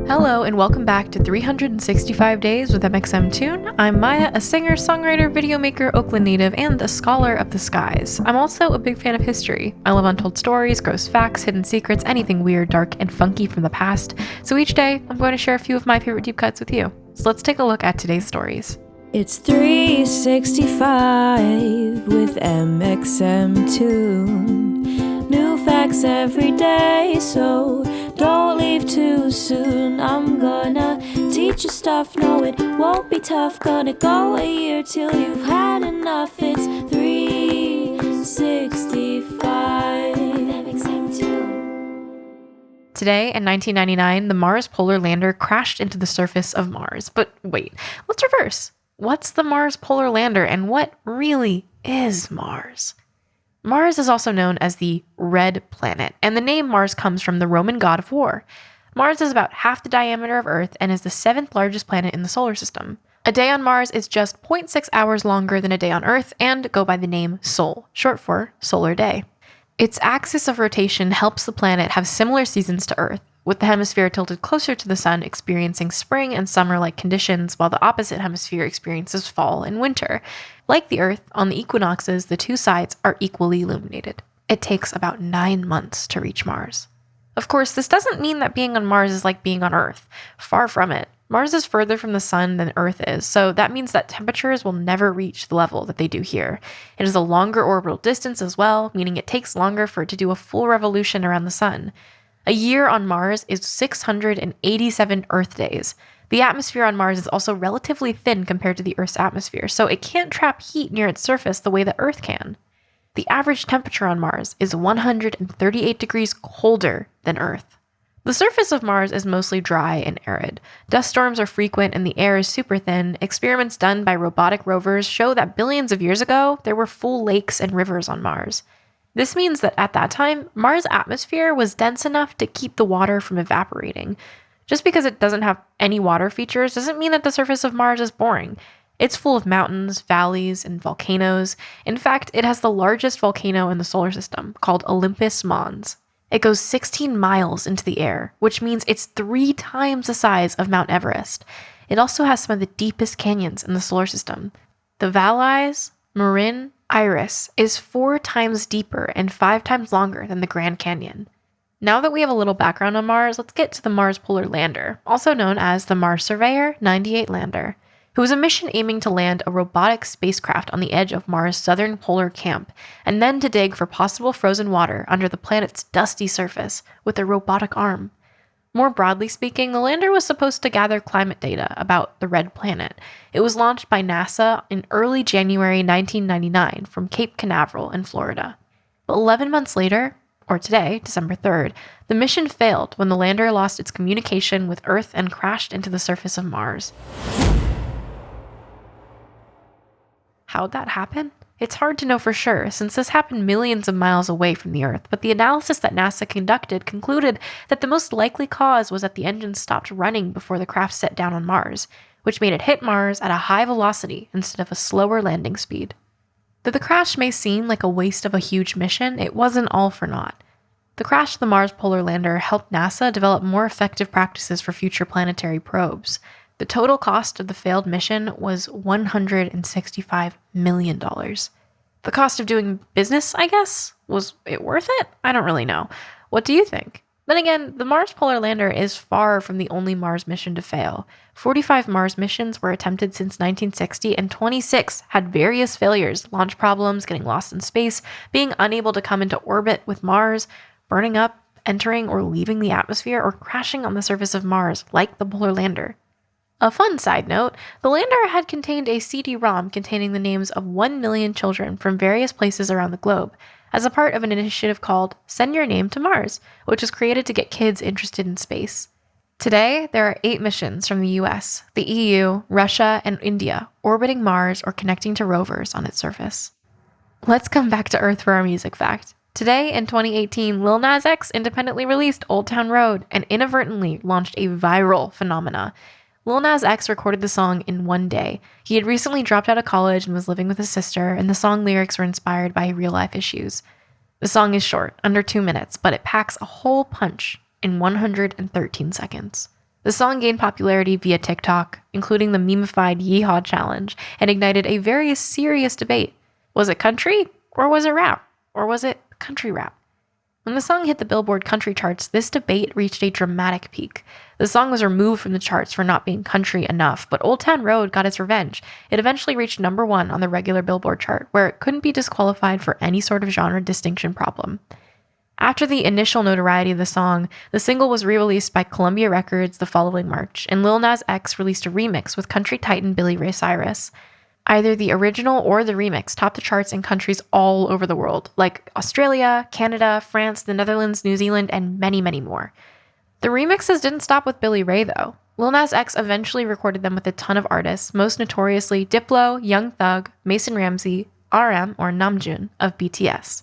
Hello and welcome back to 365 Days with mxmtoon. I'm Maia, a singer, songwriter, video maker, Oakland native, and a scholar of the skies. I'm also a big fan of history. I love untold stories, gross facts, hidden secrets, anything weird, dark, and funky from the past. So each day, I'm going to share a few of my favorite deep cuts with you. So let's take a look at today's stories. It's 365 with mxmtoon. New facts every day, so don't leave too soon. I'm gonna teach you stuff, no it won't be tough. Gonna go a year till you've had enough. It's 365 mxmtoon. Today, in 1999, the Mars Polar Lander crashed into the surface of Mars. But wait, let's reverse. What's the Mars Polar Lander, and what really is Mars? Mars is also known as the Red Planet, and the name Mars comes from the Roman god of war. Mars is about half the diameter of Earth and is the 7th largest planet in the solar system. A day on Mars is just 0.6 hours longer than a day on Earth and go by the name Sol, short for solar day. Its axis of rotation helps the planet have similar seasons to Earth, with the hemisphere tilted closer to the sun experiencing spring and summer-like conditions, while the opposite hemisphere experiences fall and winter. Like the Earth, on the equinoxes, the two sides are equally illuminated. It takes about 9 months to reach Mars. Of course, this doesn't mean that being on Mars is like being on Earth. Far from it. Mars is further from the sun than Earth is, so that means that temperatures will never reach the level that they do here. It is a longer orbital distance as well, meaning it takes longer for it to do a full revolution around the sun. A year on Mars is 687 Earth days. The atmosphere on Mars is also relatively thin compared to the Earth's atmosphere, so it can't trap heat near its surface the way that Earth can. The average temperature on Mars is 138 degrees colder than Earth. The surface of Mars is mostly dry and arid. Dust storms are frequent and the air is super thin. Experiments done by robotic rovers show that billions of years ago, there were full lakes and rivers on Mars. This means that at that time, Mars' atmosphere was dense enough to keep the water from evaporating. Just because it doesn't have any water features doesn't mean that the surface of Mars is boring. It's full of mountains, valleys, and volcanoes. In fact, it has the largest volcano in the solar system, called Olympus Mons. It goes 16 miles into the air, which means it's 3 times the size of Mount Everest. It also has some of the deepest canyons in the solar system. The Valais Marin Iris is 4 times deeper and 5 times longer than the Grand Canyon. Now that we have a little background on Mars, let's get to the Mars Polar Lander, also known as the Mars Surveyor 98 lander. It was a mission aiming to land a robotic spacecraft on the edge of Mars' southern polar camp, and then to dig for possible frozen water under the planet's dusty surface with a robotic arm. More broadly speaking, the lander was supposed to gather climate data about the Red Planet. It was launched by NASA in early January 1999 from Cape Canaveral in Florida. But 11 months later, or today, December 3rd, the mission failed when the lander lost its communication with Earth and crashed into the surface of Mars. How'd that happen? It's hard to know for sure, since this happened millions of miles away from the Earth, but the analysis that NASA conducted concluded that the most likely cause was that the engines stopped running before the craft set down on Mars, which made it hit Mars at a high velocity instead of a slower landing speed. Though the crash may seem like a waste of a huge mission, it wasn't all for naught. The crash of the Mars Polar Lander helped NASA develop more effective practices for future planetary probes. The total cost of the failed mission was $165 million. The cost of doing business, I guess? Was it worth it? I don't really know. What do you think? Then again, the Mars Polar Lander is far from the only Mars mission to fail. 45 Mars missions were attempted since 1960, and 26 had various failures, launch problems, getting lost in space, being unable to come into orbit with Mars, burning up, entering or leaving the atmosphere, or crashing on the surface of Mars, like the Polar Lander. A fun side note, the lander had contained a CD-ROM containing the names of 1 million children from various places around the globe, as a part of an initiative called Send Your Name to Mars, which was created to get kids interested in space. Today, there are 8 missions from the US, the EU, Russia, and India orbiting Mars or connecting to rovers on its surface. Let's come back to Earth for our music fact. Today, in 2018, Lil Nas X independently released Old Town Road and inadvertently launched a viral phenomena. Lil Nas X recorded the song in one day. He had recently dropped out of college and was living with his sister, and the song lyrics were inspired by real-life issues. The song is short, under 2 minutes, but it packs a whole punch in 113 seconds. The song gained popularity via TikTok, including the memified Yeehaw challenge, and ignited a very serious debate. Was it country? Or was it rap? Or was it country rap? When the song hit the Billboard country charts, this debate reached a dramatic peak. The song was removed from the charts for not being country enough, but Old Town Road got its revenge. It eventually reached #1 on the regular Billboard chart, where it couldn't be disqualified for any sort of genre distinction problem. After the initial notoriety of the song, the single was re-released by Columbia Records the following March, and Lil Nas X released a remix with country titan Billy Ray Cyrus. Either the original or the remix topped the charts in countries all over the world, like Australia, Canada, France, the Netherlands, New Zealand, and many, many more. The remixes didn't stop with Billy Ray, though. Lil Nas X eventually recorded them with a ton of artists, most notoriously Diplo, Young Thug, Mason Ramsey, RM or Namjoon of BTS.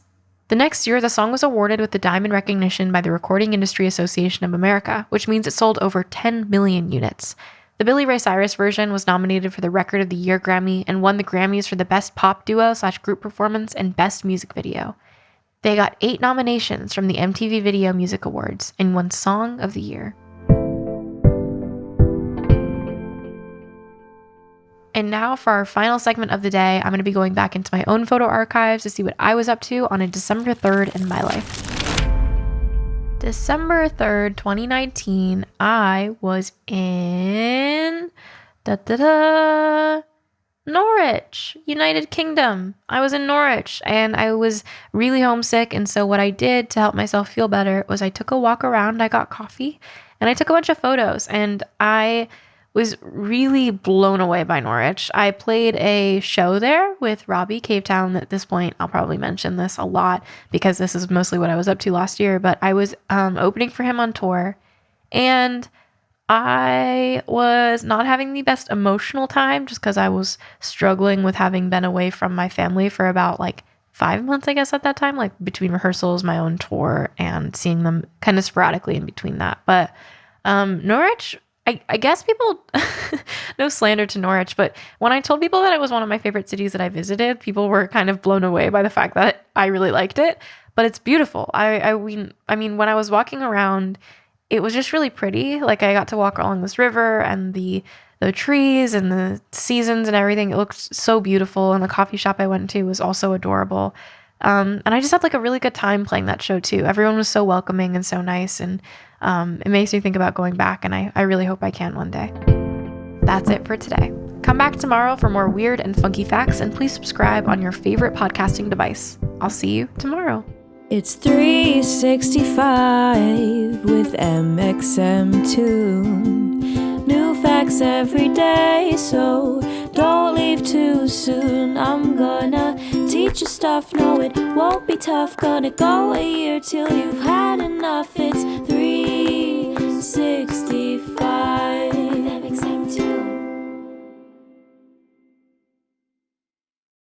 The next year, the song was awarded with the Diamond recognition by the Recording Industry Association of America, which means it sold over 10 million units. The Billy Ray Cyrus version was nominated for the Record of the Year Grammy and won the Grammys for the Best Pop Duo/Group Performance and Best Music Video. They got 8 nominations from the MTV Video Music Awards and won Song of the Year. And now for our final segment of the day, I'm going to be going back into my own photo archives to see what I was up to on a December 3rd in my life. December 3rd, 2019, I was in Norwich, United Kingdom. I was in Norwich and I was really homesick. And so what I did to help myself feel better was I took a walk around, I got coffee, and I took a bunch of photos. And I was really blown away by Norwich. I played a show there with Robbie Cave Town. At this point, I'll probably mention this a lot because this is mostly what I was up to last year, but I was opening for him on tour, and I was not having the best emotional time just because I was struggling with having been away from my family for about 5 months, I guess, at that time, between rehearsals, my own tour, and seeing them kind of sporadically in between that. But Norwich, I guess people, no slander to Norwich, but when I told people that it was one of my favorite cities that I visited, people were kind of blown away by the fact that I really liked it. But it's beautiful. I mean, when I was walking around, it was just really pretty. I got to walk along this river and the trees and the seasons and everything. It looked so beautiful. And the coffee shop I went to was also adorable. And I just had a really good time playing that show too. Everyone was so welcoming and so nice. And it makes me think about going back, and I really hope I can one day. That's it for today. Come back tomorrow for more weird and funky facts, and please subscribe on your favorite podcasting device. I'll see you tomorrow. It's 365 with mxmtoon. New facts every day, so don't leave too soon. I'm gonna teach you stuff, no it won't be tough. Gonna go a year till you've had enough. It's 360